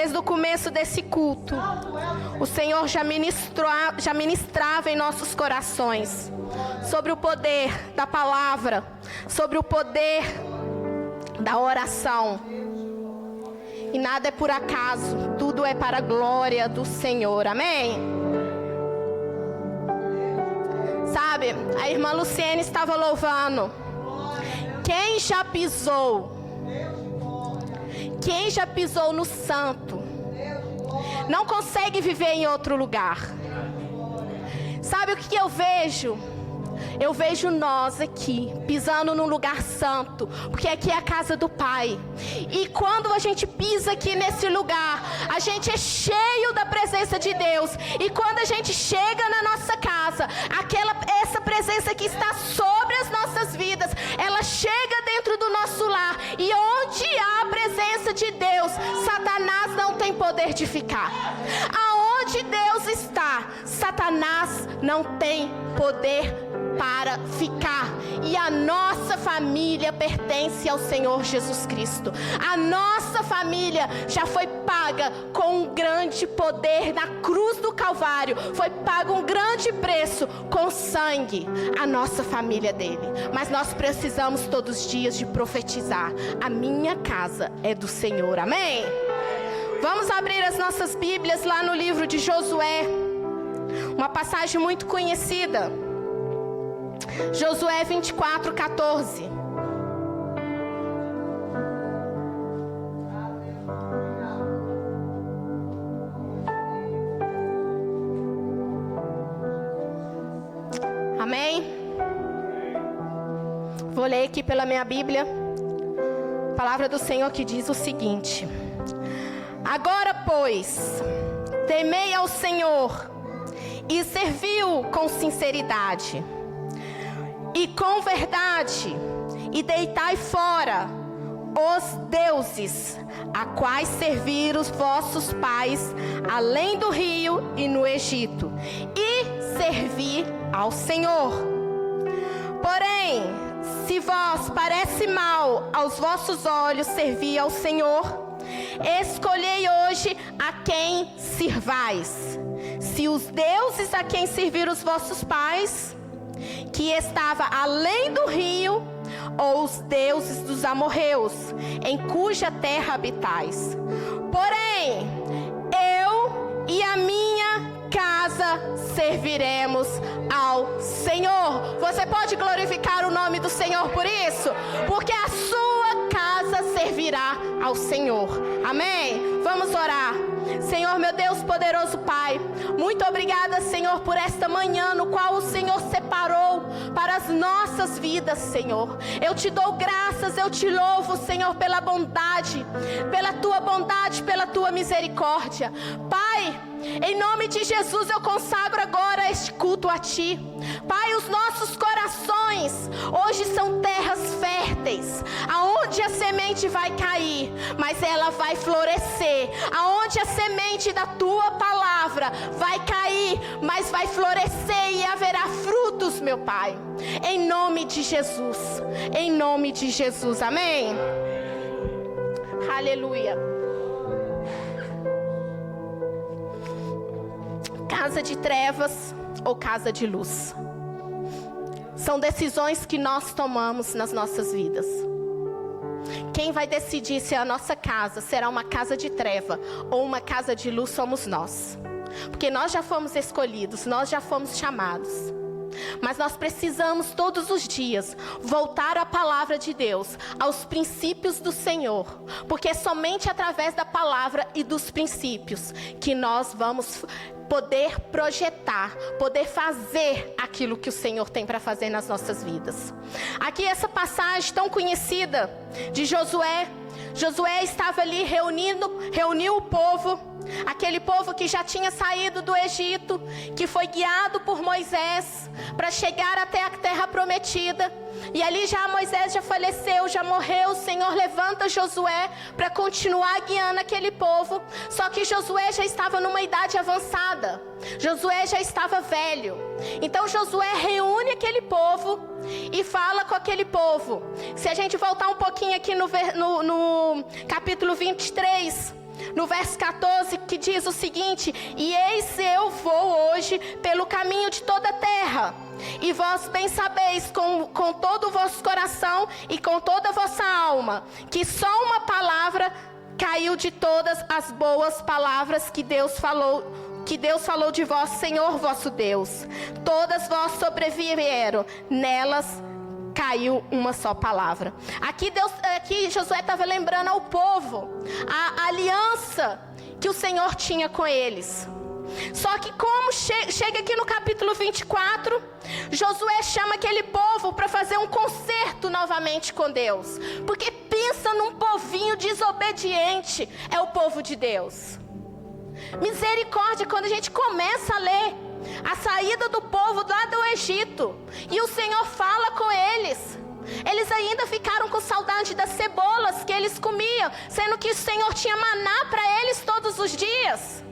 desde o começo desse culto, o Senhor já ministrava em nossos corações sobre o poder da palavra, sobre o poder da oração. E nada é por acaso, tudo é para a glória do Senhor, amém? Sabe, a irmã Luciene estava louvando. Quem já pisou no santo, não consegue viver em outro lugar. Sabe o que eu vejo? Eu vejo nós aqui, pisando num lugar santo, porque aqui é a casa do Pai. E quando a gente pisa aqui nesse lugar, a gente é cheio da presença de Deus. E quando a gente chega na nossa casa, essa presença que está sobre as nossas vidas, ela chega dentro do nosso lar. E onde há a presença de Deus, Satanás não tem poder de ficar. Aonde Deus está, Satanás não tem poder para ficar. E a nossa família pertence ao Senhor Jesus Cristo. A nossa família já foi paga com um grande poder na cruz do Calvário. Foi pago um grande preço com sangue, a nossa família dele. Mas nós precisamos todos os dias de profetizar: a minha casa é do Senhor, amém? Vamos abrir as nossas Bíblias lá no livro de Josué, uma passagem muito conhecida. Josué 24:14. Amém? Vou ler aqui pela minha Bíblia. A palavra do Senhor que diz o seguinte: agora, pois, temei ao Senhor e servi-o com sinceridade e com verdade, e deitai fora os deuses a quais serviram os vossos pais além do rio e no Egito, e servi ao Senhor. Porém, se vos parece mal aos vossos olhos servir ao Senhor, escolhei hoje a quem sirvais: se os deuses a quem serviram os vossos pais, que estava além do rio, ou os deuses dos amorreus, em cuja terra habitais. Porém, eu e a minha casa serviremos ao Senhor. Você pode glorificar o nome do Senhor por isso? Porque a sua casa servirá ao Senhor, amém? Vamos orar. Senhor, meu Deus poderoso Pai, muito obrigada, Senhor, por esta manhã no qual o Senhor separou para as nossas vidas, Senhor. Eu te dou graças, eu te louvo, Senhor, pela bondade, pela tua misericórdia. Pai, em nome de Jesus, eu consagro agora este culto a Ti. Pai, os nossos corações hoje são terras férteis, aonde a semente vai cair, mas ela vai florescer. Aonde a semente da Tua palavra vai cair, mas vai florescer e haverá frutos, meu Pai. Em nome de Jesus, amém? Aleluia. Casa de trevas ou casa de luz? São decisões que nós tomamos nas nossas vidas. Quem vai decidir se a nossa casa será uma casa de treva ou uma casa de luz somos nós. Porque nós já fomos escolhidos, nós já fomos chamados. Mas nós precisamos todos os dias voltar à palavra de Deus, aos princípios do Senhor. Porque é somente através da palavra e dos princípios que nós vamos poder projetar, poder fazer aquilo que o Senhor tem para fazer nas nossas vidas. Aqui essa passagem tão conhecida de Josué. Josué estava ali reuniu o povo, aquele povo que já tinha saído do Egito, que foi guiado por Moisés para chegar até a terra prometida. E ali já Moisés já faleceu, já morreu. O Senhor levanta Josué para continuar guiando aquele povo. Só que Josué já estava numa idade avançada. Josué já estava velho. Então Josué reúne aquele povo e fala com aquele povo. Se a gente voltar um pouquinho aqui no capítulo 23, No verso 14, que diz o seguinte: e eis eu vou hoje pelo caminho de toda a terra, e vós bem sabeis com todo o vosso coração e com toda a vossa alma, que só uma palavra caiu de todas as boas palavras que Deus falou de vós, Senhor vosso Deus. Todas vós sobreviveram, nelas caiu uma só palavra. Aqui Josué estava lembrando ao povo a aliança que o Senhor tinha com eles. Só que como chega aqui no capítulo 24, Josué chama aquele povo para fazer um concerto novamente com Deus. Porque pensa num povinho desobediente, é o povo de Deus. Misericórdia, quando a gente começa a ler a saída do povo lá do Egito, e o Senhor fala com eles, eles ainda ficaram com saudade das cebolas que eles comiam, sendo que o Senhor tinha maná para eles todos os dias.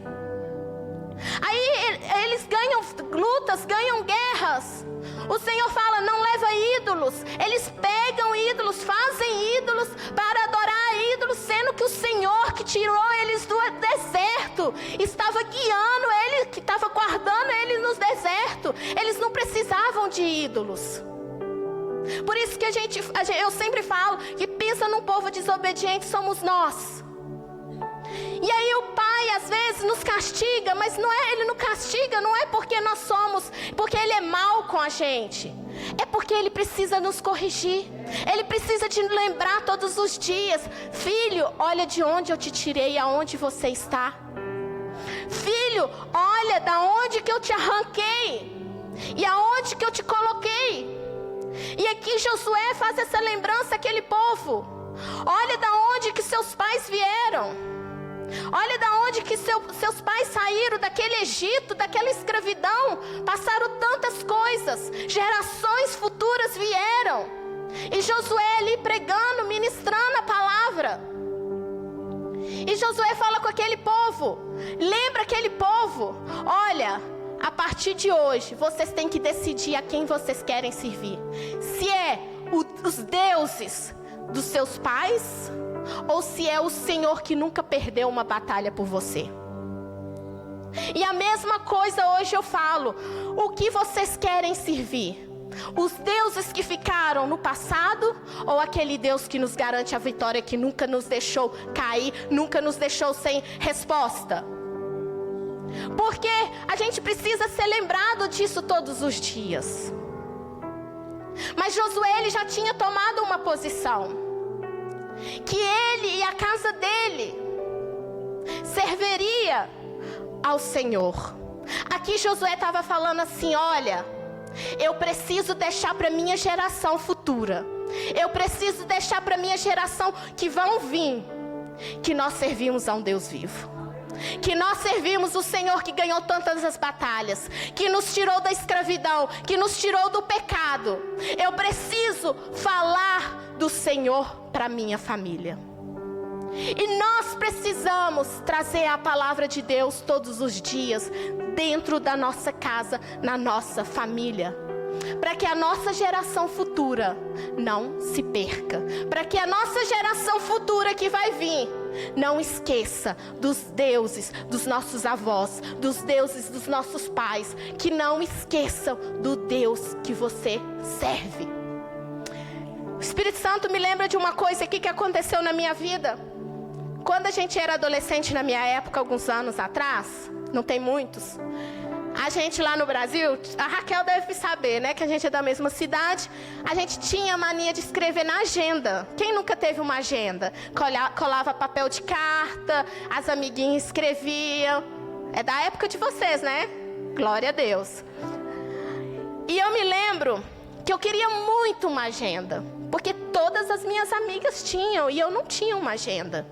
Aí eles ganham lutas, ganham guerras. O Senhor fala: não leva ídolos. Eles pegam ídolos, fazem ídolos para adorar ídolos, sendo que o Senhor que tirou eles do deserto estava guiando eles, que estava guardando eles no deserto. Eles não precisavam de ídolos. Por isso que eu sempre falo que pensa num povo desobediente somos nós. E aí o Pai às vezes nos castiga, mas Ele não castiga, não é porque nós somos, porque Ele é mau com a gente. É porque Ele precisa nos corrigir. Ele precisa te lembrar todos os dias: filho, olha de onde eu te tirei e aonde você está. Filho, olha da onde que eu te arranquei e aonde que eu te coloquei. E aqui Josué faz essa lembrança àquele povo: olha da onde que seus pais vieram. Olha da onde que seus pais saíram, daquele Egito, daquela escravidão. Passaram tantas coisas, gerações futuras vieram. E Josué ali pregando, ministrando a palavra. E Josué fala com aquele povo, lembra aquele povo: olha, a partir de hoje vocês têm que decidir a quem vocês querem servir. Se é os deuses dos seus pais, ou se é o Senhor que nunca perdeu uma batalha por você. E a mesma coisa hoje eu falo: o que vocês querem servir? Os deuses que ficaram no passado, ou aquele Deus que nos garante a vitória, que nunca nos deixou cair, nunca nos deixou sem resposta? Porque a gente precisa ser lembrado disso todos os dias. Mas Josué, ele já tinha tomado uma posição, que ele e a casa dele serviria ao Senhor. Aqui Josué estava falando assim: olha, eu preciso deixar para minha geração futura, eu preciso deixar para minha geração que vão vir, que nós servimos a um Deus vivo, que nós servimos o Senhor que ganhou tantas as batalhas, que nos tirou da escravidão, que nos tirou do pecado. Eu preciso falar do Senhor para minha família. E nós precisamos trazer a palavra de Deus todos os dias, dentro da nossa casa, na nossa família, para que a nossa geração futura não se perca, para que a nossa geração futura que vai vir não esqueça dos deuses dos nossos avós, dos deuses dos nossos pais, que não esqueçam do Deus que você serve. O Espírito Santo me lembra de uma coisa aqui que aconteceu na minha vida. Quando a gente era adolescente, na minha época, alguns anos atrás, não tem muitos, a gente lá no Brasil, a Raquel deve saber, né, que a gente é da mesma cidade, a gente tinha mania de escrever na agenda. Quem nunca teve uma agenda? Colava papel de carta, as amiguinhas escreviam. É da época de vocês, né? Glória a Deus. E eu me lembro que eu queria muito uma agenda, porque todas as minhas amigas tinham e eu não tinha uma agenda.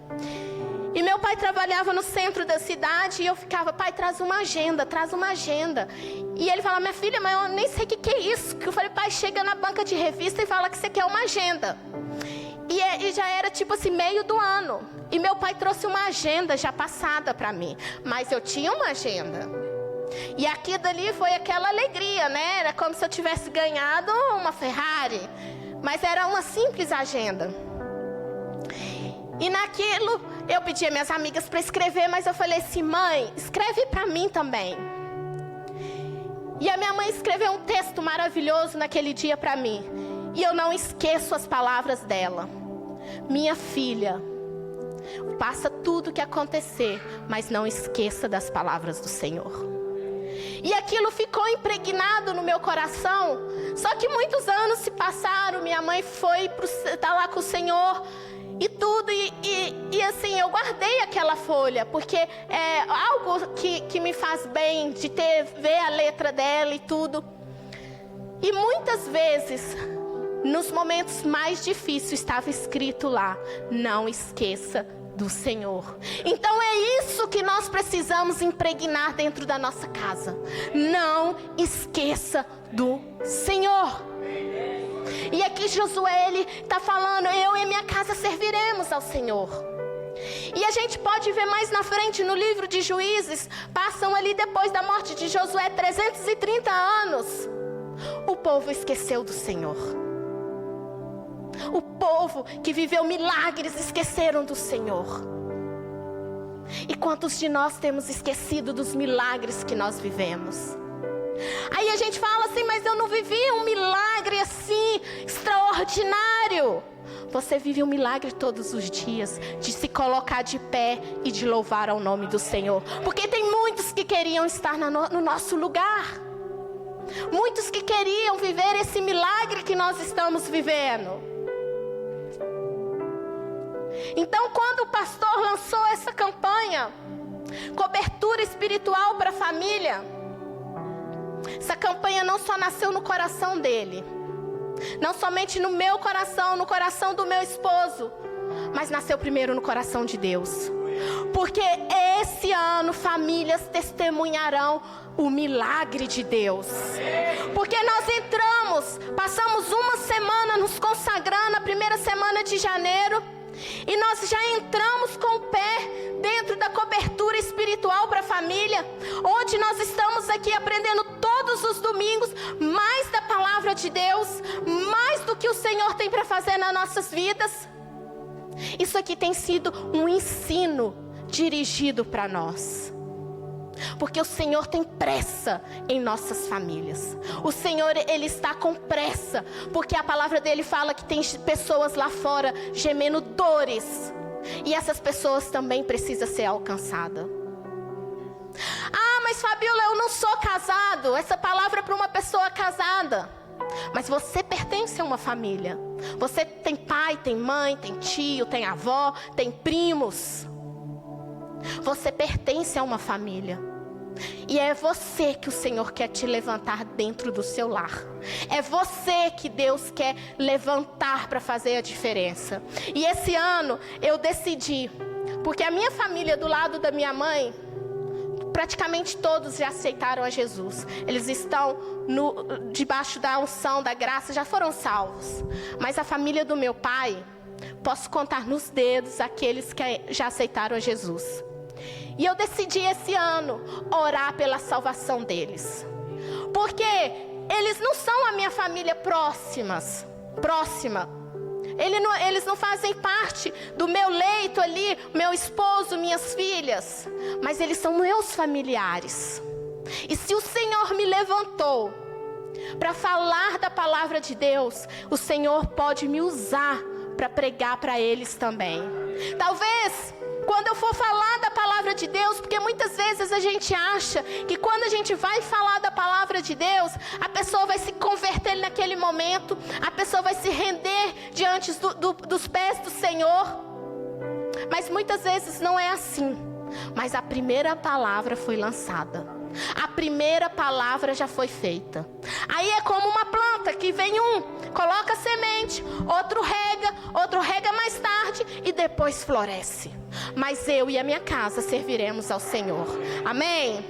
E meu pai trabalhava no centro da cidade e eu ficava: pai, traz uma agenda, traz uma agenda. E ele falava: minha filha, mas eu nem sei o que é isso. Eu falei: pai, chega na banca de revista e fala que você quer uma agenda. E já era tipo assim, meio do ano. E meu pai trouxe uma agenda já passada para mim, mas eu tinha uma agenda. E aqui dali foi aquela alegria, né? Era como se eu tivesse ganhado uma Ferrari, mas era uma simples agenda. E naquilo Eu pedi às minhas amigas para escrever, mas eu falei assim: mãe, escreve para mim também. E a minha mãe escreveu um texto maravilhoso naquele dia para mim. E eu não esqueço as palavras dela. Minha filha, passa tudo o que acontecer, mas não esqueça das palavras do Senhor. E aquilo ficou impregnado no meu coração. Só que muitos anos se passaram, minha mãe foi estar lá com o Senhor e tudo, e assim, eu guardei aquela folha, porque é algo que me faz bem, de ver a letra dela e tudo. E muitas vezes, nos momentos mais difíceis, estava escrito lá: não esqueça do Senhor. Então é isso que nós precisamos impregnar dentro da nossa casa. Não esqueça do Senhor. E aqui Josué, ele está falando: eu e minha casa serviremos ao Senhor. E a gente pode ver mais na frente no livro de Juízes, passam ali depois da morte de Josué 330 anos. O povo esqueceu do Senhor. O povo que viveu milagres esqueceram do Senhor. E quantos de nós temos esquecido dos milagres que nós vivemos? Aí a gente fala assim: mas eu não vivi um milagre assim extraordinário. Você vive um milagre todos os dias, de se colocar de pé e de louvar ao nome do Senhor. Porque tem muitos que queriam estar no nosso lugar. Muitos que queriam viver esse milagre que nós estamos vivendo. Então, quando o pastor lançou essa campanha, cobertura espiritual para a família, essa campanha não só nasceu no coração dele, não somente no meu coração, no coração do meu esposo, mas nasceu primeiro no coração de Deus. Porque esse ano famílias testemunharão o milagre de Deus. Porque nós passamos uma semana nos consagrando, a primeira semana de janeiro, e nós já entramos com o pé dentro da cobertura espiritual para a família, onde nós estamos aqui aprendendo todos os domingos mais da palavra de Deus, mais do que o Senhor tem para fazer nas nossas vidas. Isso aqui tem sido um ensino dirigido para nós. Porque o Senhor tem pressa em nossas famílias. O Senhor, Ele está com pressa. Porque a palavra dele fala que tem pessoas lá fora gemendo dores. E essas pessoas também precisam ser alcançadas. Ah, mas Fabiola, eu não sou casado. Essa palavra é para uma pessoa casada. Mas você pertence a uma família. Você tem pai, tem mãe, tem tio, tem avó, tem primos. Você pertence a uma família. E é você que o Senhor quer te levantar dentro do seu lar. É você que Deus quer levantar para fazer a diferença. E esse ano eu decidi, porque a minha família do lado da minha mãe, praticamente todos já aceitaram a Jesus. Eles estão debaixo da unção, da graça, já foram salvos. Mas a família do meu pai, posso contar nos dedos aqueles que já aceitaram a Jesus. E eu decidi esse ano orar pela salvação deles. Porque eles não são a minha família próxima. Eles não fazem parte do meu leito ali, meu esposo, minhas filhas. Mas eles são meus familiares. E se o Senhor me levantou para falar da palavra de Deus, o Senhor pode me usar para pregar para eles também. Talvez quando eu for falar da palavra de Deus, porque muitas vezes a gente acha que quando a gente vai falar da palavra de Deus, a pessoa vai se converter naquele momento, a pessoa vai se render diante dos pés do Senhor. Mas muitas vezes não é assim. Mas a primeira palavra foi lançada. A primeira palavra já foi feita. Aí é como uma planta que vem coloca semente, outro rega mais tarde e depois floresce. Mas eu e a minha casa serviremos ao Senhor. Amém?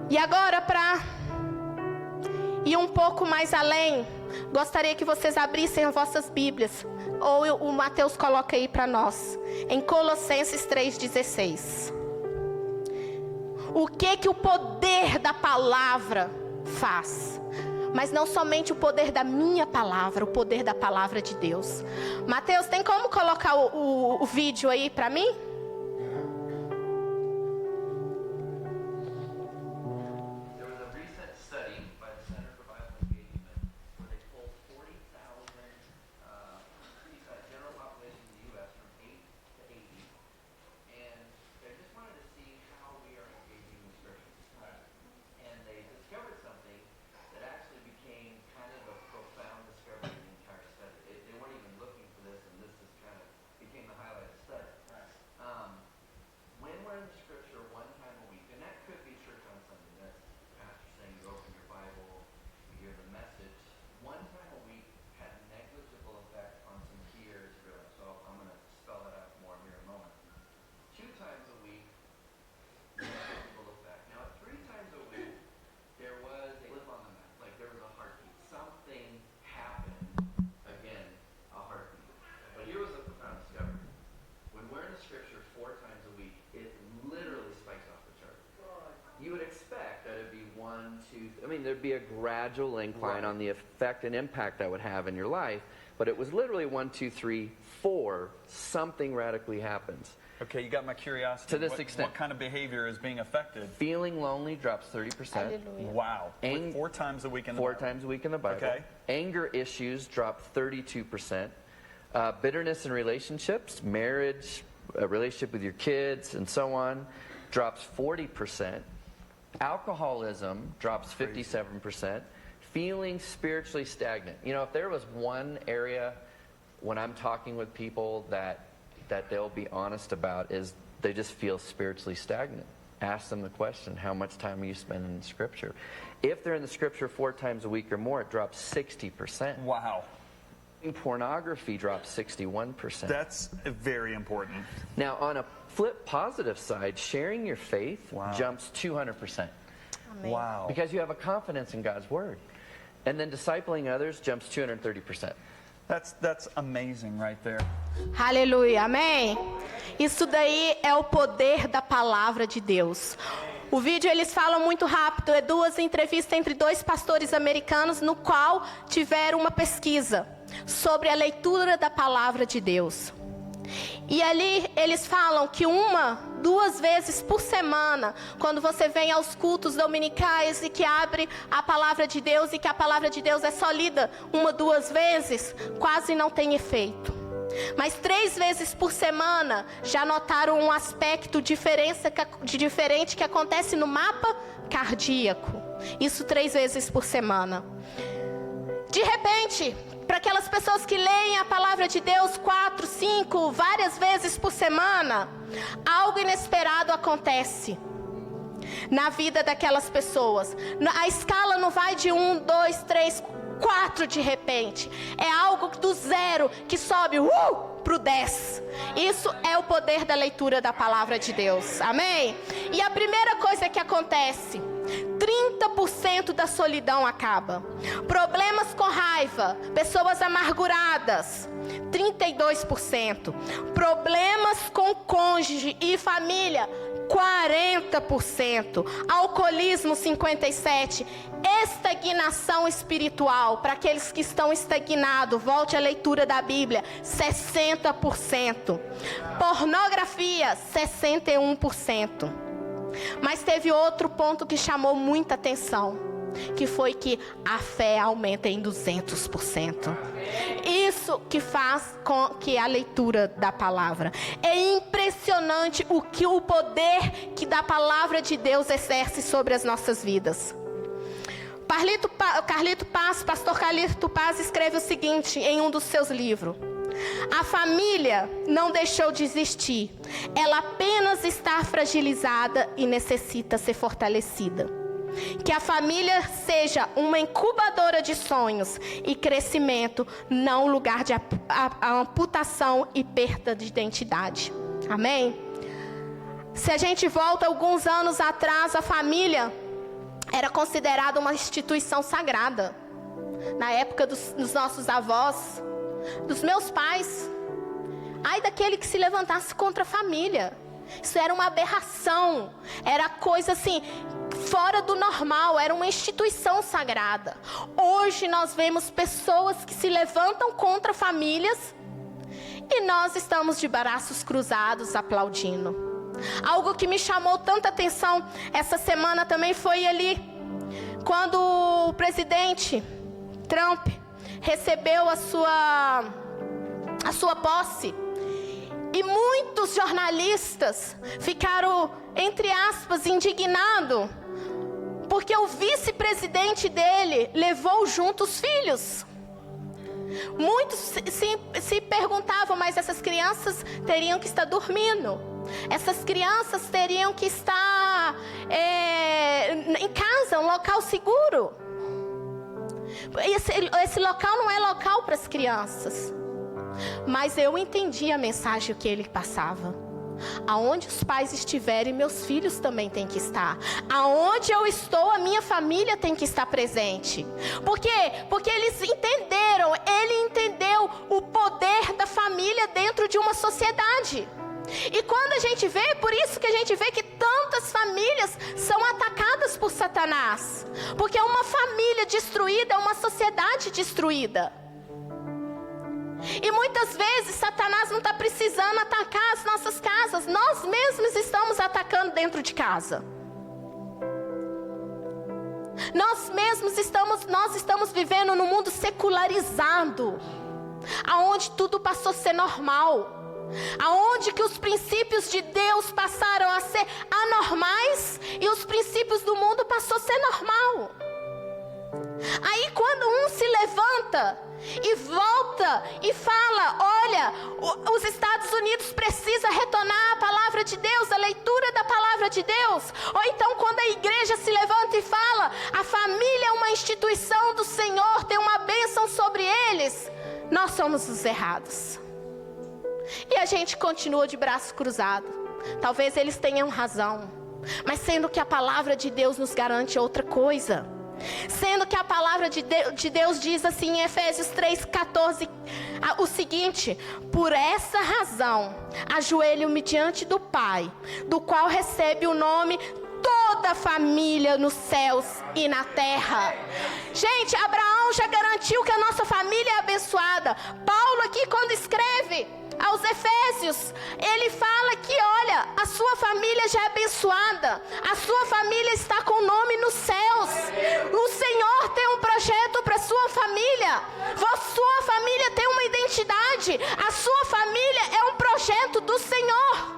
E agora, para ir um pouco mais além, gostaria que vocês abrissem as vossas Bíblias, ou o Mateus coloca aí para nós, em Colossenses 3,16. O que o poder da palavra faz? mas não somente o poder da minha palavra, o poder da palavra de Deus. Mateus, tem como colocar o vídeo aí para mim? I mean, there'd be a gradual incline on the effect and impact that would have in your life, but it was literally 1, 2, 3, 4, something radically happens. Okay, you got my curiosity. To this extent. What kind of behavior is being affected? Feeling lonely drops 30%. Hallelujah. Wow. 4 times a week in the Four Bible. times a week in the Bible. Okay. Anger issues drop 32%. Bitterness in relationships, marriage, a relationship with your kids, and so on, drops 40%. Alcoholism drops 57%. Feeling spiritually stagnant. You know, if there was one area when I'm talking with people that they'll be honest about, is they just feel spiritually stagnant. Ask them the question, how much time are you spending in Scripture? If they're in the Scripture 4 times a week or more, it drops 60%. Wow. Pornography drops 61%. That's very important. Now, on a flip positive side, sharing your faith Wow. jumps 200%. Amém. Wow. Because you have a confidence in God's Word. And then discipling others jumps 230%. That's amazing right there. Aleluia, amém? Isso daí é o poder da palavra de Deus. O vídeo eles falam muito rápido, é 2 entrevistas entre 2 pastores americanos, no qual tiveram uma pesquisa sobre a leitura da palavra de Deus. E ali eles falam que 1, 2 vezes por semana, quando você vem aos cultos dominicais e que abre a palavra de Deus e que a palavra de Deus é só lida 1, 2 vezes, quase não tem efeito. Mas 3 vezes por semana já notaram um aspecto diferente que acontece no mapa cardíaco. Isso 3 vezes por semana. De repente, para aquelas pessoas que leem a palavra de Deus 4, 5, várias vezes por semana, algo inesperado acontece na vida daquelas pessoas. A escala não vai de 1, 2, 3, 4 de repente. É algo do 0 que sobe pro 10. Isso é o poder da leitura da palavra de Deus. Amém? E a primeira coisa que acontece, 30% da solidão acaba. Problemas com raiva, pessoas amarguradas, 32%. Problemas com cônjuge e família, 40%. Alcoolismo, 57%. Estagnação espiritual, para aqueles que estão estagnados, volte à leitura da Bíblia, 60%. Pornografia, 61%. Mas teve outro ponto que chamou muita atenção, que foi que a fé aumenta em 200%. Isso que faz com que a leitura da palavra. É impressionante o poder que da palavra de Deus exerce sobre as nossas vidas. Pastor Carlito Paz escreve o seguinte em um dos seus livros: a família não deixou de existir, ela apenas está fragilizada e necessita ser fortalecida. Que a família seja uma incubadora de sonhos e crescimento, não um lugar de amputação e perda de identidade. Amém? Se a gente volta alguns anos atrás, a família era considerada uma instituição sagrada. Na época dos nossos avós, dos meus pais. Ai daquele que se levantasse contra a família. Isso era uma aberração. Era coisa assim, fora do normal, era uma instituição sagrada. Hoje nós vemos pessoas que se levantam contra famílias e nós estamos de braços cruzados aplaudindo. Algo que me chamou tanta atenção essa semana também foi ali, quando o presidente Trump recebeu a sua posse. E muitos jornalistas ficaram, entre aspas, indignados, porque o vice-presidente dele levou junto os filhos. Muitos se perguntavam, mas essas crianças teriam que estar dormindo. Essas crianças teriam que estar em casa, um local seguro. Esse local não é local para as crianças. Mas eu entendi a mensagem que ele passava. Aonde os pais estiverem, meus filhos também têm que estar. Aonde eu estou, a minha família tem que estar presente. Por quê? Porque eles entenderam, ele entendeu o poder da família dentro de uma sociedade. E quando a gente vê, por isso que a gente vê que tantas famílias são atacadas por Satanás. Porque uma família destruída é uma sociedade destruída. E muitas vezes Satanás não está precisando atacar as nossas casas. Nós mesmos estamos atacando dentro de casa. Nós estamos vivendo num mundo secularizado, aonde tudo passou a ser normal, aonde que os princípios de Deus passaram a ser anormais e os princípios do mundo passou a ser normal. Aí quando um se levanta e volta e fala, olha, os Estados Unidos precisam retornar à palavra de Deus, a leitura da palavra de Deus. Ou então quando a igreja se levanta e fala, a família é uma instituição do Senhor, tem uma bênção sobre eles, nós somos os errados. E a gente continua de braço cruzado. Talvez eles tenham razão, mas sendo que a palavra de Deus nos garante outra coisa. Sendo que a palavra de Deus diz assim em Efésios 3,14 o seguinte: por essa razão ajoelho-me diante do Pai, do qual recebe o nome toda a família nos céus e na terra. Gente, Abraão já garantiu que a nossa família é abençoada. Paulo aqui, quando escreve aos Efésios, ele fala que, olha, a sua família já é abençoada, a sua família está com o nome nos céus. O Senhor tem um projeto para a sua família. A sua família tem uma identidade. A sua família é um projeto do Senhor.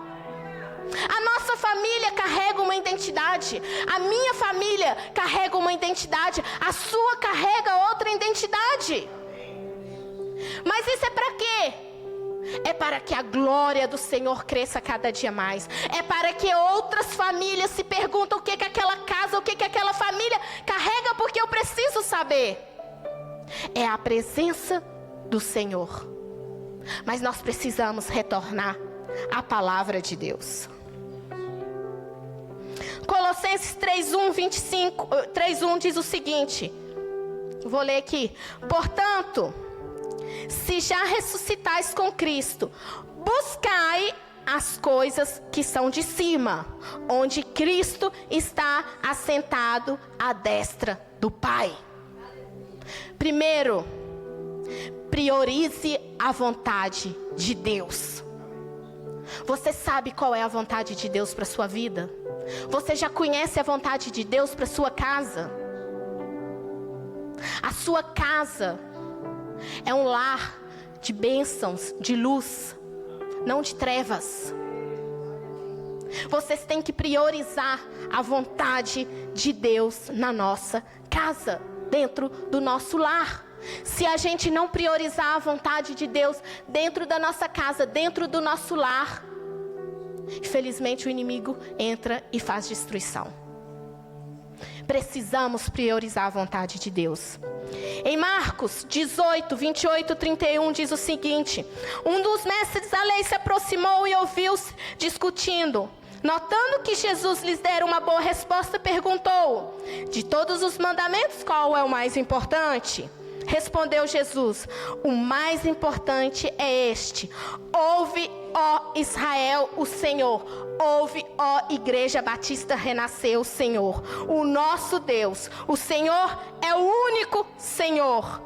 A nossa família carrega uma identidade. A minha família carrega uma identidade. A sua carrega outra identidade. Mas isso é para quê? É para que a glória do Senhor cresça cada dia mais. É para que outras famílias se perguntam o que aquela casa, o que aquela família carrega, porque eu preciso saber. É a presença do Senhor. Mas nós precisamos retornar à palavra de Deus. Colossenses 3:1 diz o seguinte. Vou ler aqui. Portanto, se já ressuscitais com Cristo, buscai as coisas que são de cima, onde Cristo está assentado à destra do Pai. Primeiro, priorize a vontade de Deus. Você sabe qual é a vontade de Deus para a sua vida? Você já conhece a vontade de Deus para a sua casa? A sua casa é um lar de bênçãos, de luz, não de trevas. Vocês têm que priorizar a vontade de Deus na nossa casa, dentro do nosso lar. Se a gente não priorizar a vontade de Deus dentro da nossa casa, dentro do nosso lar, infelizmente o inimigo entra e faz destruição. Precisamos priorizar a vontade de Deus. Em Marcos 18, 28, 31 diz o seguinte: um dos mestres da lei se aproximou e ouviu-os discutindo. Notando que Jesus lhes dera uma boa resposta, perguntou: de todos os mandamentos, qual é o mais importante? Respondeu Jesus: o mais importante é este: ouve ó Israel, o Senhor. Ouve, ó Igreja Batista Renascer, o Senhor. O nosso Deus, o Senhor é o único Senhor.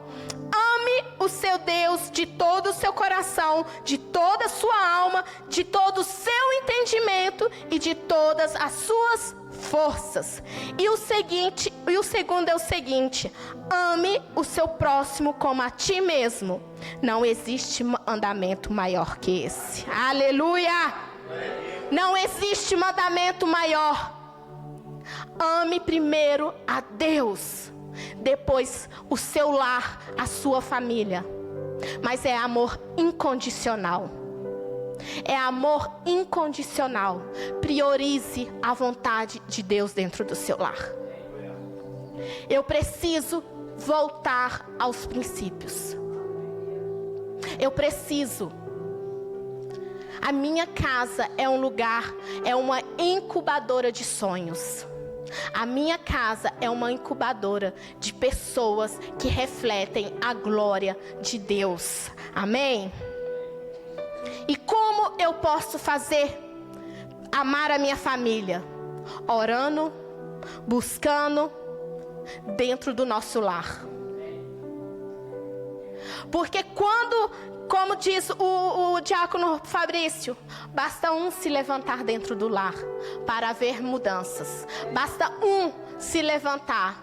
Ame o seu Deus de todo o seu coração, de toda a sua alma, de todo o seu entendimento e de todas as suas forças. E o segundo é o seguinte: ame o seu próximo como a ti mesmo. Não existe mandamento maior que esse. Aleluia! Não existe mandamento maior. Ame primeiro a Deus, depois o seu lar, a sua família. Mas é amor incondicional. É amor incondicional. Priorize a vontade de Deus dentro do seu lar. Eu preciso voltar aos princípios. Eu preciso. A minha casa é um lugar, é uma incubadora de sonhos. A minha casa é uma incubadora de pessoas que refletem a glória de Deus. Amém? E como eu posso fazer amar a minha família? Orando, buscando dentro do nosso lar. Porque quando, como diz o diácono Fabrício, basta um se levantar dentro do lar para haver mudanças. Basta um se levantar.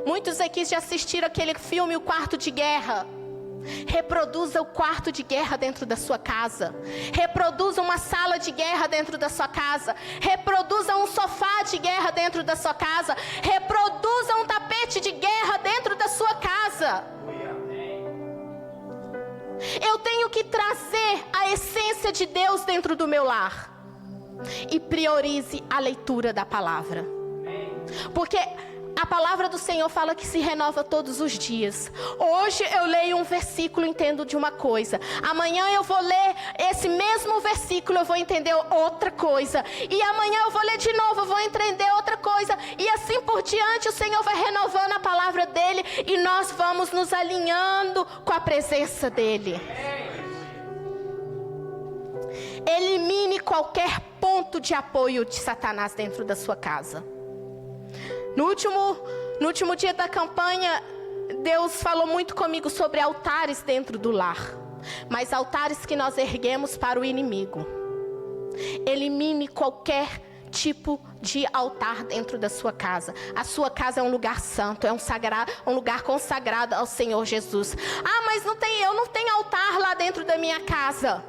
Muitos aqui já assistiram aquele filme O Quarto de Guerra. Reproduza o quarto de guerra dentro da sua casa. Reproduza uma sala de guerra dentro da sua casa. Reproduza um sofá de guerra dentro da sua casa. Reproduza um tapete de guerra dentro da sua casa. Eu tenho que trazer a essência de Deus dentro do meu lar. E priorize a leitura da palavra. Porque a palavra do Senhor fala que se renova todos os dias. Hoje eu leio um versículo e entendo de uma coisa. Amanhã eu vou ler esse mesmo versículo, eu vou entender outra coisa. E amanhã eu vou ler de novo, eu vou entender outra coisa. E assim por diante o Senhor vai renovando a palavra dEle. E nós vamos nos alinhando com a presença dEle. Elimine qualquer ponto de apoio de Satanás dentro da sua casa. No último dia da campanha, Deus falou muito comigo sobre altares dentro do lar. Mas altares que nós erguemos para o inimigo. Elimine qualquer tipo de altar dentro da sua casa. A sua casa é um lugar santo, é um lugar consagrado ao Senhor Jesus. Ah, mas eu não tenho altar lá dentro da minha casa.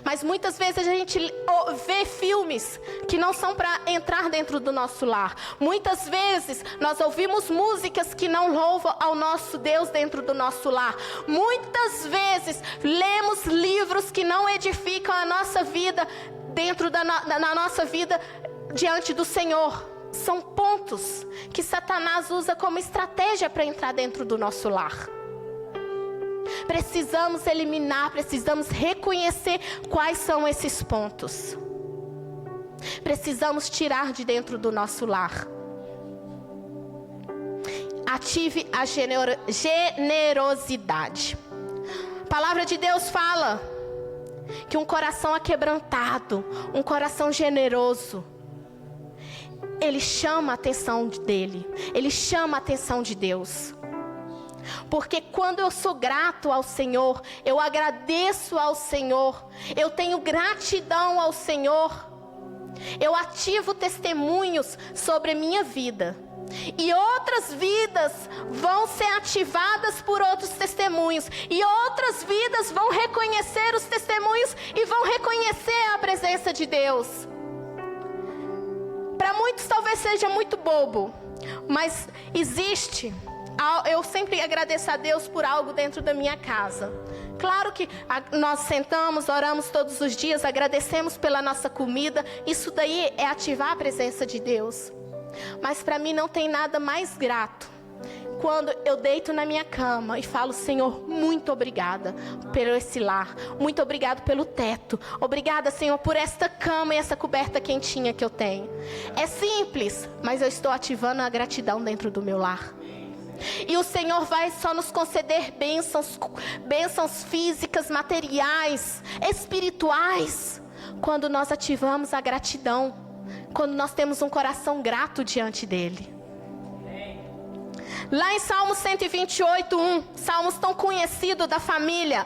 Mas muitas vezes a gente vê filmes que não são para entrar dentro do nosso lar. Muitas vezes nós ouvimos músicas que não louvam ao nosso Deus dentro do nosso lar. Muitas vezes lemos livros que não edificam a nossa vida dentro da nossa vida diante do Senhor. São pontos que Satanás usa como estratégia para entrar dentro do nosso lar. Precisamos eliminar, precisamos reconhecer quais são esses pontos. Precisamos tirar de dentro do nosso lar. Ative a generosidade. A palavra de Deus fala que um coração aquebrantado, um coração generoso, ele chama a atenção dele, ele chama a atenção de Deus. Porque quando eu sou grato ao Senhor, eu agradeço ao Senhor, eu tenho gratidão ao Senhor, eu ativo testemunhos sobre a minha vida. E outras vidas vão ser ativadas por outros testemunhos. E outras vidas vão reconhecer os testemunhos e vão reconhecer a presença de Deus. Para muitos talvez seja muito bobo, mas existe. Eu sempre agradeço a Deus por algo dentro da minha casa. Claro que nós sentamos, oramos todos os dias, agradecemos pela nossa comida. Isso daí é ativar a presença de Deus. Mas para mim não tem nada mais grato quando eu deito na minha cama e falo: Senhor, muito obrigada pelo esse lar. Muito obrigado pelo teto. Obrigada, Senhor, por esta cama e essa coberta quentinha que eu tenho. É simples, mas eu estou ativando a gratidão dentro do meu lar. E o Senhor vai só nos conceder bênçãos físicas, materiais, espirituais, quando nós ativamos a gratidão, quando nós temos um coração grato diante dele. Lá em Salmos 128:1, Salmos tão conhecido da família: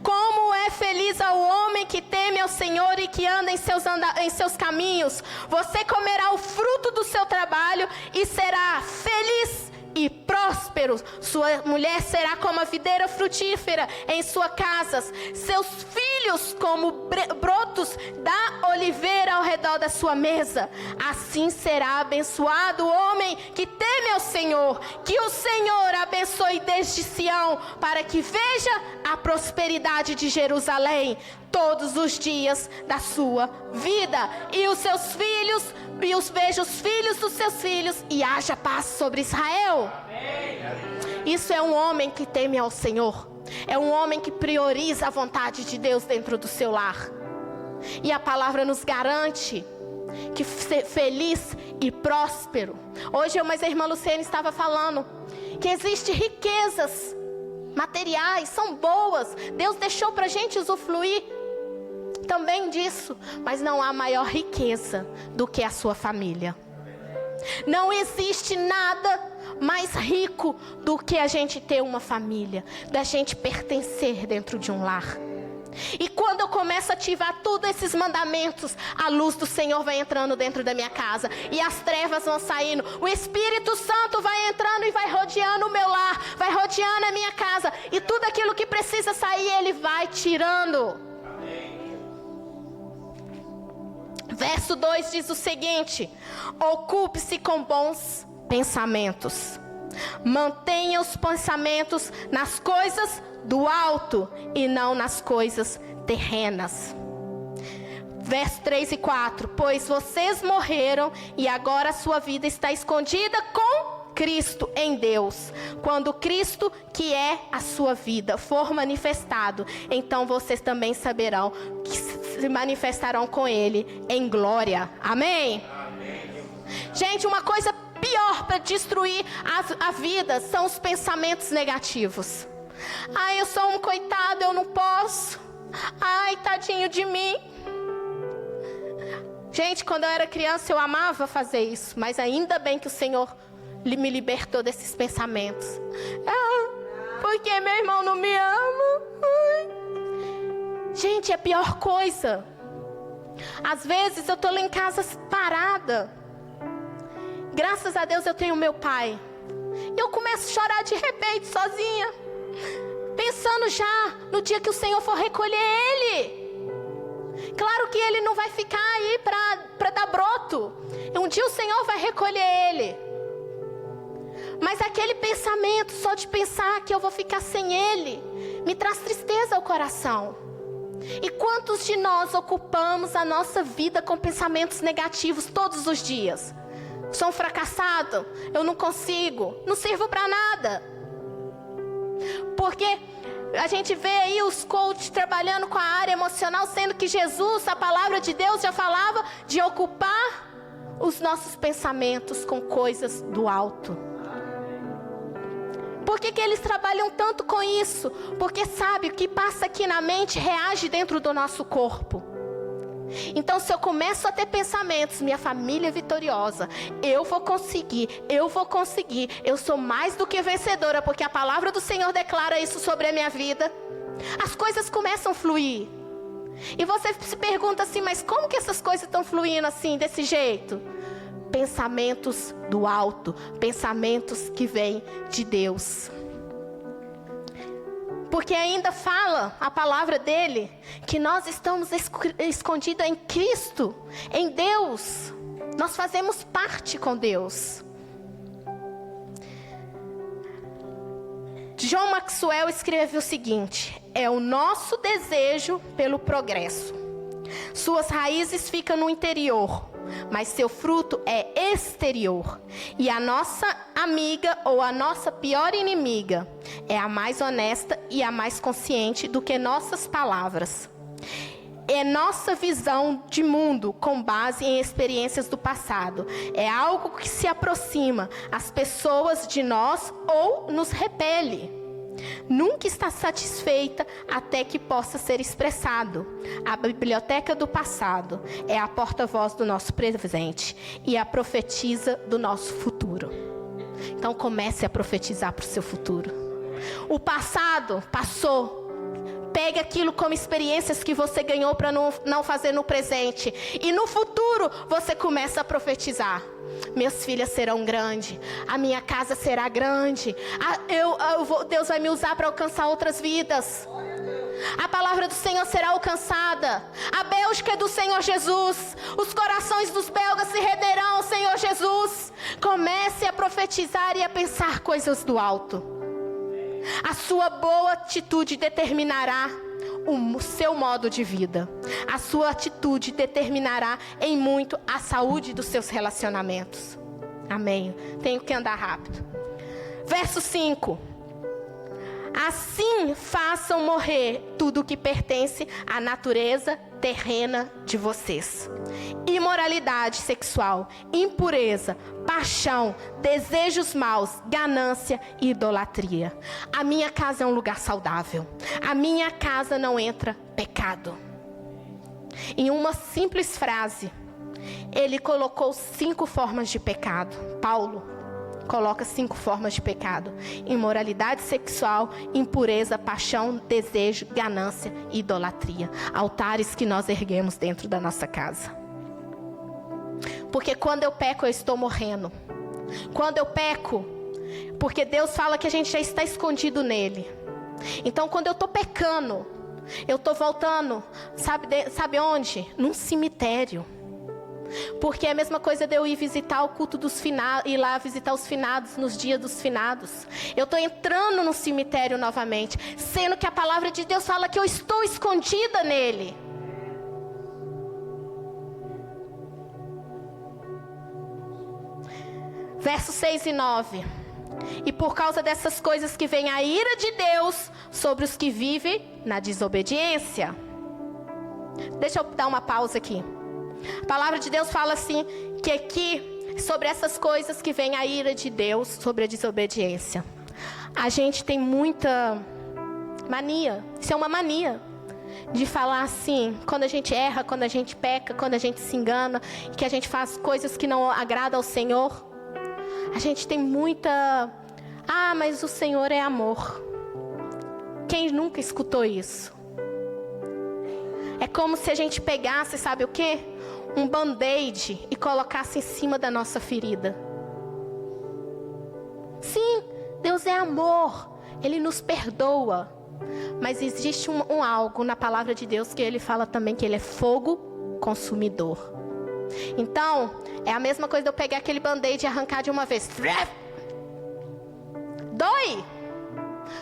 como é feliz o homem que teme ao Senhor e que anda em seus caminhos. Você comerá o fruto do seu trabalho e será feliz e próspero. Sua mulher será como a videira frutífera em sua casa, seus filhos como brotos da oliveira ao redor da sua mesa. Assim será abençoado o homem que teme ao Senhor. Que o Senhor abençoe desde Sião, para que veja a prosperidade de Jerusalém todos os dias da sua vida, e os seus filhos, veja os filhos dos seus filhos, e haja paz sobre Israel. Isso é um homem que teme ao Senhor. É um homem que prioriza a vontade de Deus dentro do seu lar. E a palavra nos garante que ser feliz e próspero. Hoje a irmã Luciene estava falando que existem riquezas materiais, são boas. Deus deixou para a gente usufruir também disso, mas não há maior riqueza do que a sua família. Não existe nada mais rico do que a gente ter uma família, da gente pertencer dentro de um lar. E quando eu começo a ativar todos esses mandamentos, a luz do Senhor vai entrando dentro da minha casa, e as trevas vão saindo. O Espírito Santo vai entrando e vai rodeando o meu lar, vai rodeando a minha casa, e tudo aquilo que precisa sair, Ele vai tirando. Verso 2 diz o seguinte: ocupe-se com bons pensamentos. Mantenha os pensamentos nas coisas do alto e não nas coisas terrenas. Verso 3 e 4: pois vocês morreram e agora a sua vida está escondida com Cristo em Deus. Quando Cristo, que é a sua vida, for manifestado, então vocês também saberão que se manifestarão com Ele em glória. Amém? Amém. Gente, uma coisa pior para destruir a vida são os pensamentos negativos. Ai, eu sou um coitado, eu não posso. Ai, tadinho de mim. Gente, quando eu era criança eu amava fazer isso, mas ainda bem que o Senhor me libertou desses pensamentos. Porque meu irmão não me ama. Gente, é a pior coisa. Às vezes eu estou lá em casa parada. Graças a Deus eu tenho meu pai. E eu começo a chorar de repente, sozinha, pensando já no dia que o Senhor for recolher ele. Claro que ele não vai ficar aí para dar broto. Um dia o Senhor vai recolher ele. Mas aquele pensamento, só de pensar que eu vou ficar sem ele, me traz tristeza ao coração. E quantos de nós ocupamos a nossa vida com pensamentos negativos todos os dias? Sou um fracassado, eu não consigo, não sirvo para nada. Porque a gente vê aí os coaches trabalhando com a área emocional, sendo que Jesus, a palavra de Deus, já falava de ocupar os nossos pensamentos com coisas do alto. Por que eles trabalham tanto com isso? Porque sabe, o que passa aqui na mente reage dentro do nosso corpo. Então, se eu começo a ter pensamentos, minha família é vitoriosa, eu vou conseguir, eu sou mais do que vencedora, porque a palavra do Senhor declara isso sobre a minha vida, as coisas começam a fluir. E você se pergunta assim, mas como que essas coisas estão fluindo assim, desse jeito? Pensamentos do alto, pensamentos que vêm de Deus. Porque ainda fala a palavra dele, que nós estamos escondidos em Cristo, em Deus. Nós fazemos parte com Deus. John Maxwell escreve o seguinte: é o nosso desejo pelo progresso. Suas raízes ficam no interior, mas seu fruto é exterior. E a nossa amiga ou a nossa pior inimiga é a mais honesta e a mais consciente do que nossas palavras. é nossa visão de mundo com base em experiências do passado. É algo que se aproxima às pessoas de nós ou nos repele. Nunca está satisfeita até que possa ser expressado. A biblioteca do passado é a porta-voz do nosso presente e a profetisa do nosso futuro. Então comece a profetizar para o seu futuro. O passado passou. Pegue aquilo como experiências que você ganhou para não fazer no presente. E no futuro você começa a profetizar. Minhas filhas serão grandes. A minha casa será grande. Deus vai me usar para alcançar outras vidas. A palavra do Senhor será alcançada. A Bélgica é do Senhor Jesus. Os corações dos belgas se renderão ao Senhor Jesus. Comece a profetizar e a pensar coisas do alto. A sua boa atitude determinará o seu modo de vida. A sua atitude determinará em muito a saúde dos seus relacionamentos. Amém. Tenho que andar rápido. Verso 5. Assim façam morrer tudo o que pertence à natureza terrena de vocês: imoralidade sexual, impureza, paixão, desejos maus, ganância e idolatria. A minha casa é um lugar saudável. A minha casa não entra pecado. Em uma simples frase, ele colocou 5 formas de pecado. Paulo coloca 5 formas de pecado: imoralidade sexual, impureza, paixão, desejo, ganância e idolatria. Altares que nós erguemos dentro da nossa casa. Porque quando eu peco, eu estou morrendo. Quando eu peco, porque Deus fala que a gente já está escondido nele. Então quando eu estou pecando, eu estou voltando, sabe onde? Num cemitério. Porque é a mesma coisa de eu ir visitar o culto dos finados, ir lá visitar os finados nos dias dos finados. Eu estou entrando no cemitério novamente, sendo que a palavra de Deus fala que eu estou escondida nele. Versos 6 e 9. E por causa dessas coisas que vem a ira de Deus sobre os que vivem na desobediência. Deixa eu dar uma pausa aqui. A palavra de Deus fala assim, que aqui, sobre essas coisas que vem a ira de Deus, sobre a desobediência. A gente tem muita mania, isso é uma mania, de falar assim, quando a gente erra, quando a gente peca, quando a gente se engana, que a gente faz coisas que não agradam ao Senhor. A gente tem muita, mas o Senhor é amor. Quem nunca escutou isso? É como se a gente pegasse, sabe o quê? Um band-aid e colocasse em cima da nossa ferida. Sim, Deus é amor. Ele nos perdoa. Mas existe algo na palavra de Deus que ele fala também que ele é fogo consumidor. Então, é a mesma coisa de eu pegar aquele band-aid e arrancar de uma vez. Dói.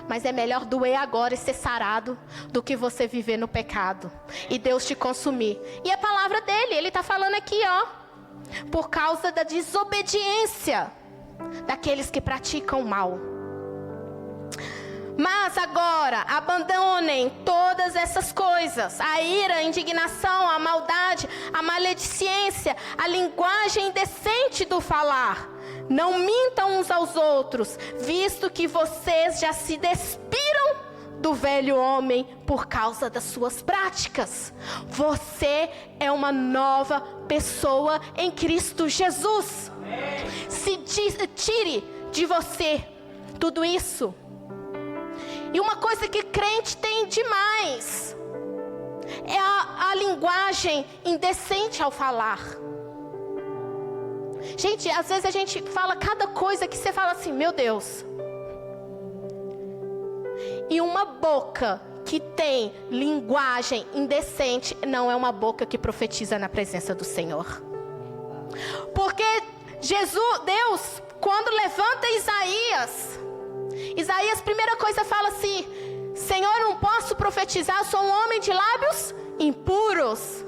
Mas é melhor doer agora e ser sarado do que você viver no pecado e Deus te consumir. E a palavra dele, ele está falando aqui, por causa da desobediência daqueles que praticam o mal. Mas agora, abandonem todas essas coisas: a ira, a indignação, a maldade, a maledicência, a linguagem indecente do falar. Não mintam uns aos outros, visto que vocês já se despiram do velho homem por causa das suas práticas. Você é uma nova pessoa em Cristo Jesus. Tire de você tudo isso. E uma coisa que crente tem demais é a linguagem indecente ao falar. Gente, às vezes a gente fala cada coisa que você fala assim, meu Deus. E uma boca que tem linguagem indecente não é uma boca que profetiza na presença do Senhor. Porque Deus, quando levanta Isaías, a primeira coisa fala assim: Senhor, não posso profetizar, sou um homem de lábios impuros.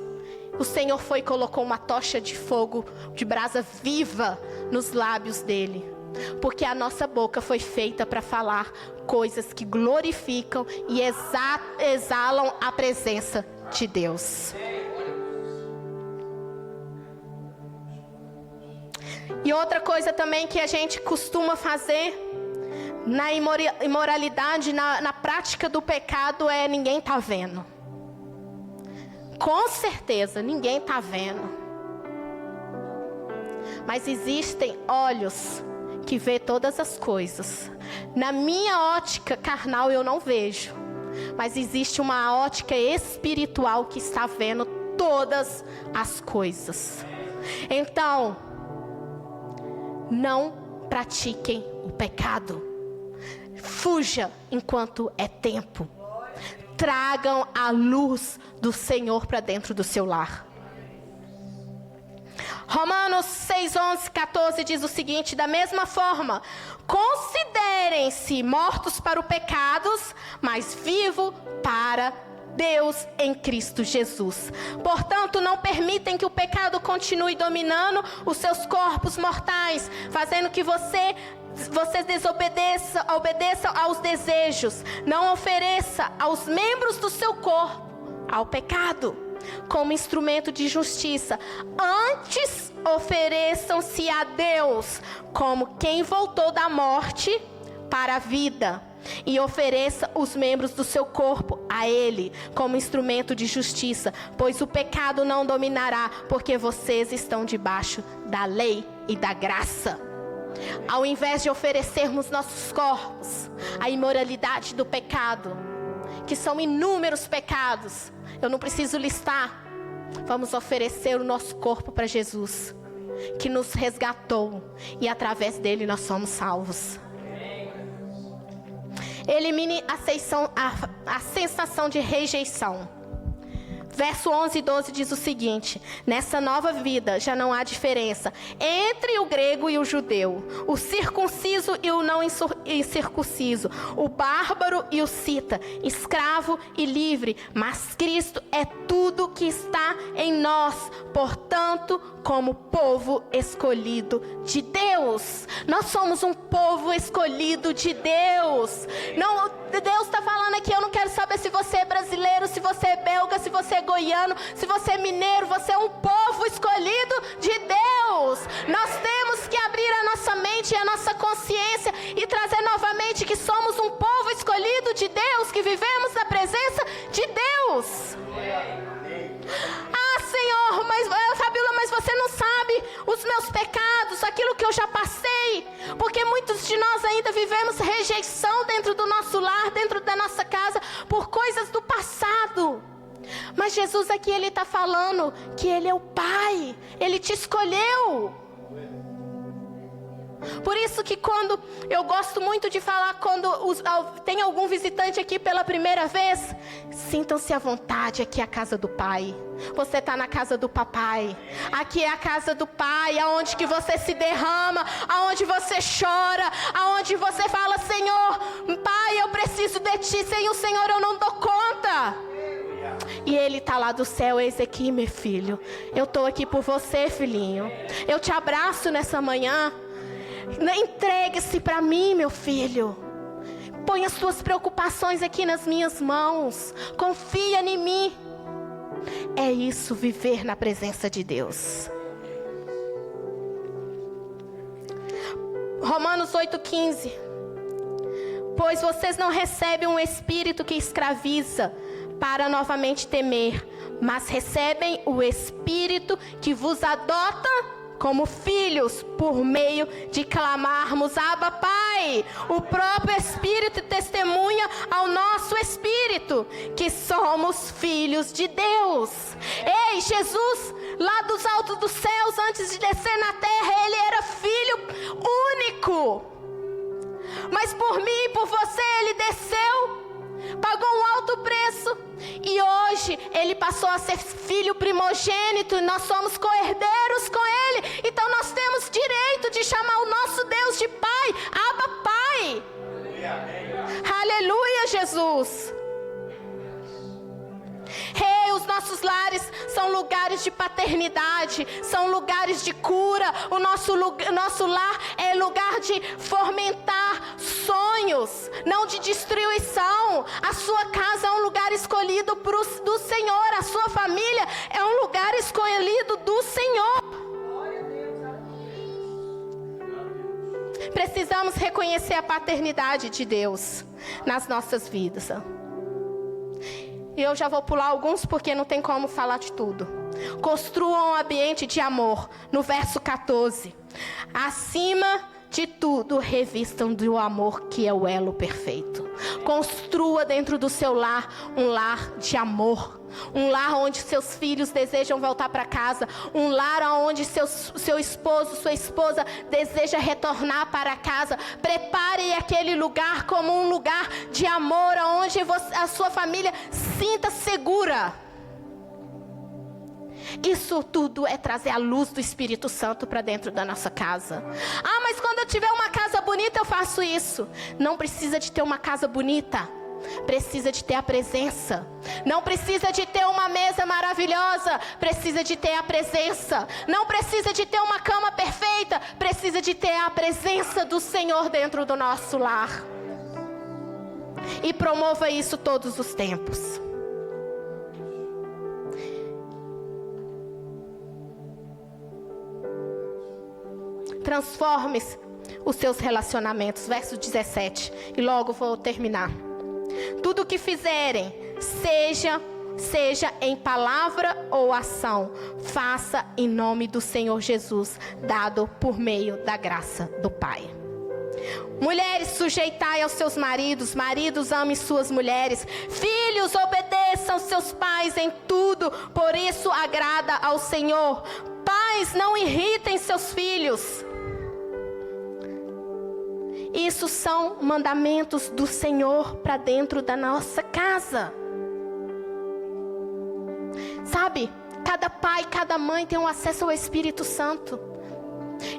O Senhor foi e colocou uma tocha de fogo, de brasa viva nos lábios dele. Porque a nossa boca foi feita para falar coisas que glorificam e exalam a presença de Deus. E outra coisa também que a gente costuma fazer na imoralidade, na prática do pecado, é ninguém tá vendo. Com certeza, ninguém tá vendo. Mas existem olhos que vê todas as coisas. Na minha ótica carnal eu não vejo, mas existe uma ótica espiritual que está vendo todas as coisas. Então, não pratiquem o pecado. Fuja enquanto é tempo. Tragam a luz do Senhor para dentro do seu lar. Romanos 6, 11, 14 diz o seguinte: da mesma forma, considerem-se mortos para os pecados, mas vivos para Deus em Cristo Jesus. Portanto, não permitem que o pecado continue dominando os seus corpos mortais, fazendo que vocês obedeçam aos desejos. Não ofereça aos membros do seu corpo ao pecado como instrumento de justiça. Antes, ofereçam-se a Deus como quem voltou da morte para a vida, e ofereça os membros do seu corpo a Ele como instrumento de justiça, pois o pecado não dominará, porque vocês estão debaixo da lei e da graça. Ao invés de oferecermos nossos corpos à imoralidade do pecado, que são inúmeros pecados, eu não preciso listar, vamos oferecer o nosso corpo para Jesus, que nos resgatou, e através dele nós somos salvos. Elimine a sensação de rejeição. Verso 11 e 12 diz o seguinte: nessa nova vida já não há diferença entre o grego e o judeu, o circunciso e o não incircunciso, o bárbaro e o cita, escravo e livre, mas Cristo é tudo que está em nós. Portanto, como povo escolhido de Deus, nós somos um povo escolhido de Deus. Não, Deus está falando aqui: eu não quero saber se você é brasileiro, se você é belga, se você é goiano, se você é mineiro. Você é um povo escolhido de Deus. Nós temos que abrir a nossa mente e a nossa consciência e trazer novamente que somos um povo escolhido de Deus, que vivemos na presença de Deus. Ah, Senhor, Fabíola, mas você não sabe os meus pecados, aquilo que eu já passei, porque muitos de nós ainda vivemos rejeição dentro do nosso lar, dentro da nossa casa, por coisas do passado. Mas Jesus aqui, Ele está falando que Ele é o Pai, Ele te escolheu. Por isso que quando eu gosto muito de falar, quando tem algum visitante aqui pela primeira vez, sintam-se à vontade, aqui é a casa do Pai. Você está na casa do Papai. Aqui é a casa do Pai, aonde que você se derrama, aonde você chora, aonde você fala: Senhor, Pai, eu preciso de Ti, sem o Senhor eu não dou conta. E Ele está lá do céu: eis aqui, meu filho, eu estou aqui por você, filhinho. Eu te abraço nessa manhã. Entregue-se para mim, meu filho. Põe as suas preocupações aqui nas minhas mãos. Confia em mim. É isso, viver na presença de Deus. Romanos 8,15. Pois vocês não recebem um espírito que escraviza para novamente temer, mas recebem o espírito que vos adota como filhos, por meio de clamarmos: Abba, Pai. O próprio Espírito testemunha ao nosso espírito que somos filhos de Deus. Ei, Jesus, lá dos altos dos céus, antes de descer na terra, Ele era filho único. Mas por mim e por você, Ele desceu, pagou um alto preço, e hoje Ele passou a ser filho primogênito, e nós somos co-herdeiros com Ele. Então nós temos direito de chamar o nosso Deus de Pai, Abba, Pai. Aleluia, Jesus. Os nossos lares são lugares de paternidade, são lugares de cura. O nosso lar é lugar de fomentar sonhos sonhos, não de destruição. A sua casa é um lugar escolhido do Senhor. A sua família é um lugar escolhido do Senhor. Precisamos reconhecer a paternidade de Deus nas nossas vidas. E eu já vou pular alguns porque não tem como falar de tudo. Construam um ambiente de amor. No verso 14. Acima de tudo, revistam do amor, que é o elo perfeito. Construa dentro do seu lar um lar de amor. Um lar onde seus filhos desejam voltar para casa. Um lar onde seu esposo, sua esposa deseja retornar para casa. Prepare aquele lugar como um lugar de amor, onde a sua família sinta segura. Isso tudo é trazer a luz do Espírito Santo para dentro da nossa casa. Ah, mas quando eu tiver uma casa bonita eu faço isso. Não precisa de ter uma casa bonita. Precisa de ter a presença. Não precisa de ter uma mesa maravilhosa. Precisa de ter a presença. Não precisa de ter uma cama perfeita. Precisa de ter a presença do Senhor dentro do nosso lar. E promova isso todos os tempos. Transforme os seus relacionamentos. Verso 17. E logo vou terminar. Tudo o que fizerem, seja em palavra ou ação, faça em nome do Senhor Jesus, dado por meio da graça do Pai. Mulheres, sujeitai aos seus maridos. Maridos, amem suas mulheres. Filhos, obedeçam seus pais em tudo, por isso agrada ao Senhor. Pais, não irritem seus filhos. Isso são mandamentos do Senhor para dentro da nossa casa. Sabe, cada pai, cada mãe tem um acesso ao Espírito Santo.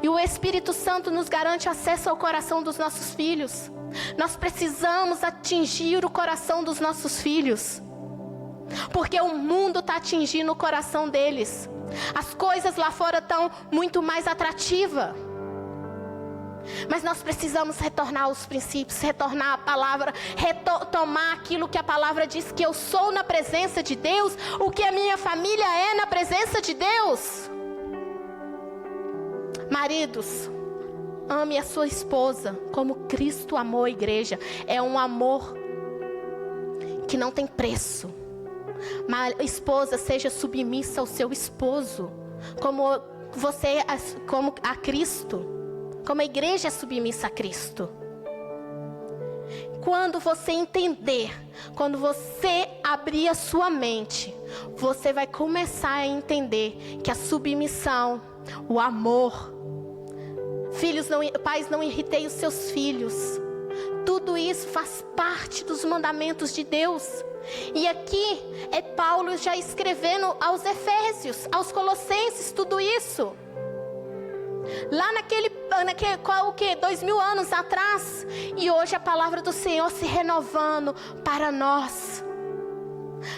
E o Espírito Santo nos garante acesso ao coração dos nossos filhos. Nós precisamos atingir o coração dos nossos filhos. Porque o mundo está atingindo o coração deles. As coisas lá fora estão muito mais atrativas. Mas nós precisamos retornar aos princípios, retornar à palavra, retomar aquilo que a palavra diz, que eu sou na presença de Deus, o que a minha família é na presença de Deus. Maridos, ame a sua esposa como Cristo amou a igreja. É um amor que não tem preço. Mas esposa, seja submissa ao seu esposo, como a Cristo. Como a igreja é submissa a Cristo. Quando você entender, quando você abrir a sua mente, você vai começar a entender que a submissão, o amor, pais, não irritei os seus filhos. Tudo isso faz parte dos mandamentos de Deus. E aqui é Paulo já escrevendo aos Efésios, aos Colossenses, tudo isso. Lá naquele 2000 anos atrás. E hoje a palavra do Senhor se renovando para nós,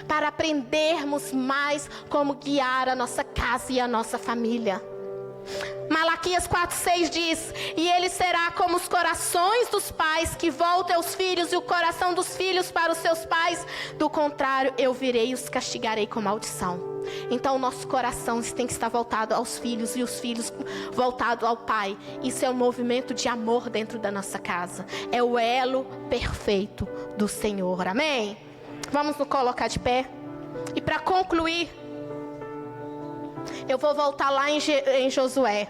para aprendermos mais como guiar a nossa casa e a nossa família. Malaquias 4:6 diz: e ele será como os corações dos pais, que voltam aos filhos, e o coração dos filhos para os seus pais. Do contrário, eu virei e os castigarei com maldição. Então o nosso coração tem que estar voltado aos filhos, e os filhos voltado ao Pai. Isso é um movimento de amor dentro da nossa casa. É o elo perfeito do Senhor. Amém? Vamos nos colocar de pé. E para concluir, eu vou voltar lá em Josué.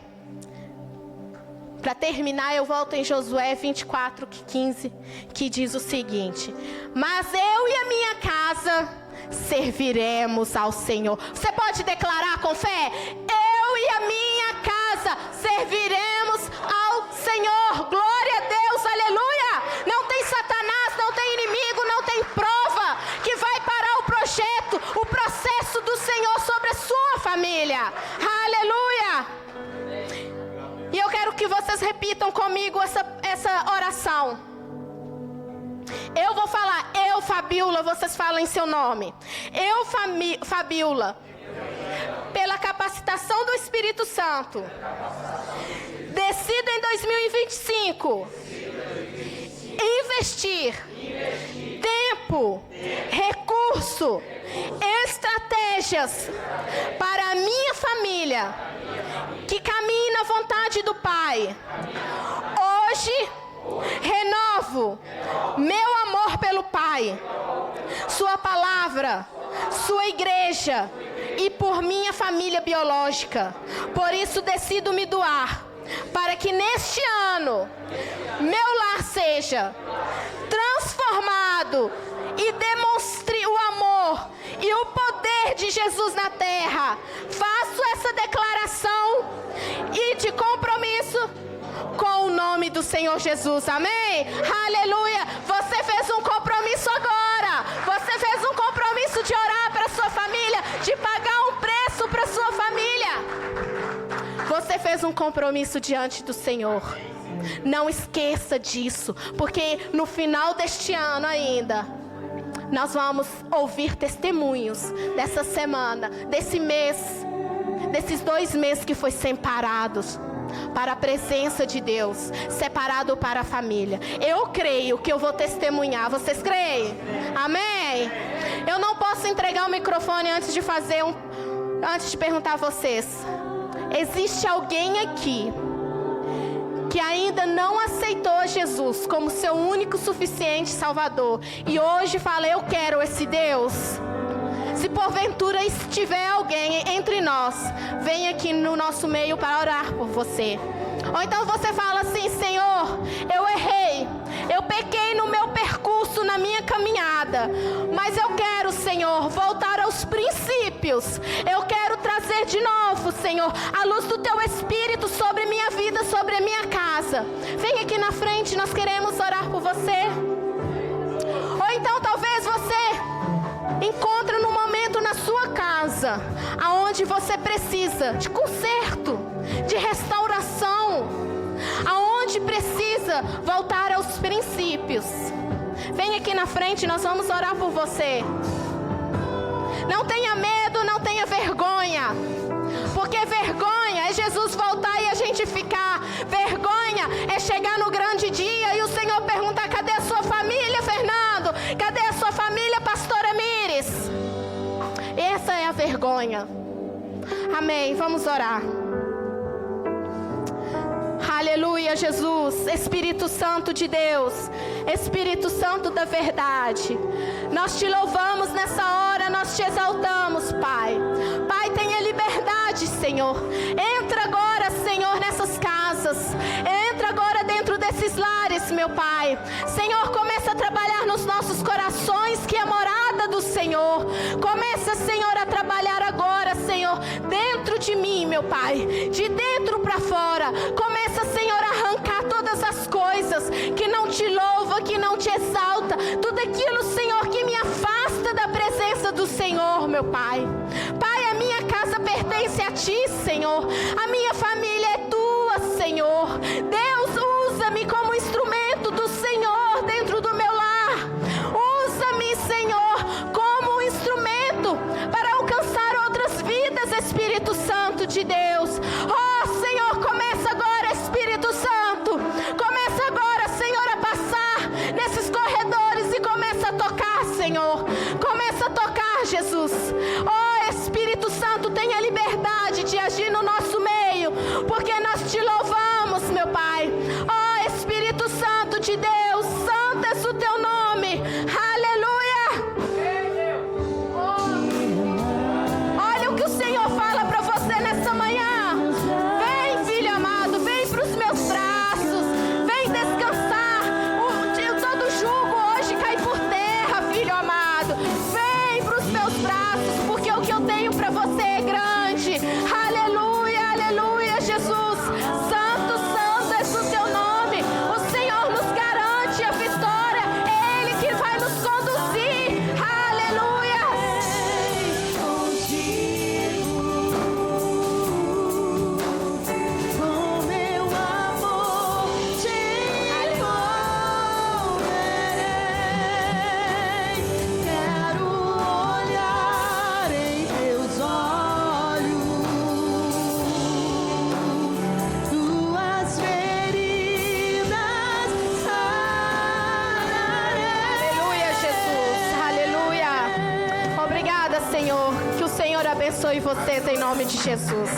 Para terminar, eu volto em Josué 24:15, que diz o seguinte: mas eu e a minha casa serviremos ao Senhor. Você pode declarar com fé? Eu e a minha casa serviremos ao Senhor. Glória a Deus, aleluia. Não tem Satanás, não tem inimigo, não tem prova que vai parar o processo do Senhor sobre a sua família. Aleluia. E eu quero que vocês repitam comigo essa oração. Eu vou falar, eu, Fabiola, vocês falam em seu nome. Eu, Fabiola, pela capacitação do Espírito Santo, decido em 2025 investir tempo, recurso, estratégias para a minha família que caminhe na vontade do Pai. Hoje, renovo meu amor pelo Pai, Sua palavra, Sua igreja e por minha família biológica. Por isso decido me doar, para que neste ano meu lar seja transformado e demonstre o amor e o poder de Jesus na terra. Faço essa declaração e de compromisso com o nome do Senhor Jesus, amém? Aleluia! Você fez um compromisso agora, você fez um compromisso de orar para sua família, de pagar um preço para sua família. Você fez um compromisso diante do Senhor. Não esqueça disso, porque no final deste ano ainda, nós vamos ouvir testemunhos dessa semana, desse mês, desses 2 meses que foi separados para a presença de Deus, separado para a família. Eu creio que eu vou testemunhar. Vocês creem? Amém? Eu não posso entregar o microfone antes de perguntar a vocês. Existe alguém aqui que ainda não aceitou Jesus como seu único, suficiente Salvador e hoje fala: eu quero esse Deus? Se porventura estiver alguém entre nós, vem aqui no nosso meio para orar por você. Ou então você fala assim: Senhor, eu errei, eu pequei no meu percurso, na minha caminhada, mas eu quero, Senhor, voltar aos princípios. Eu quero trazer de novo, Senhor, a luz do Teu Espírito sobre a minha vida, sobre a minha casa. Vem aqui na frente, nós queremos orar por você. Ou então talvez você encontre num momento na sua casa aonde você precisa de conserto, de restauração, aonde precisa voltar aos princípios. Vem aqui na frente, nós vamos orar por você. Não tenha medo, não tenha vergonha, porque vergonha é Jesus voltar e a gente ficar. Vergonha é chegar no grande dia e o Senhor perguntar: cadê a sua família, Fernando? Cadê a sua família, pastora Mires? Essa é a vergonha. Amém, vamos orar. Aleluia, Jesus, Espírito Santo de Deus, Espírito Santo da verdade, nós te louvamos nessa hora, nós te exaltamos, Pai. Pai, tenha liberdade, Senhor. Entra agora, Senhor, nessas casas, entra agora dentro desses lares, meu Pai. Senhor, começa a trabalhar nos nossos corações, que é a morada do Senhor. Começa, Senhor, a trabalhar agora, Senhor, dentro de mim, meu Pai, de dentro para fora. Começa, Senhor, a arrancar todas as coisas que não te louva, que não te exalta, tudo aquilo, Senhor, que me afasta da presença do Senhor, meu Pai. Pai, a minha casa pertence a Ti, Senhor, a minha família é Tua, Senhor. Deus, usa-me como instrumento do Senhor dentro do meu lar. Usa-me, Senhor, como instrumento para alcançar outras vidas, Espírito Santo de Deus. Oh, Senhor, começa agora, Espírito Santo, começa agora, Senhor, a passar nesses corredores e começa a tocar, Senhor, começa a tocar, Jesus. Oh, Espírito Santo, tenha liberdade de agir no nosso meio, porque nós te louvamos, meu Pai. Oh, Espírito Santo de Deus, santo é o Teu nome. Aleluia. Oh, olha o que o Senhor fala para você nessa manhã. Você é grande, aleluia, aleluia, Jesus, Obrigada, Senhor. Que o Senhor abençoe vocês em nome de Jesus.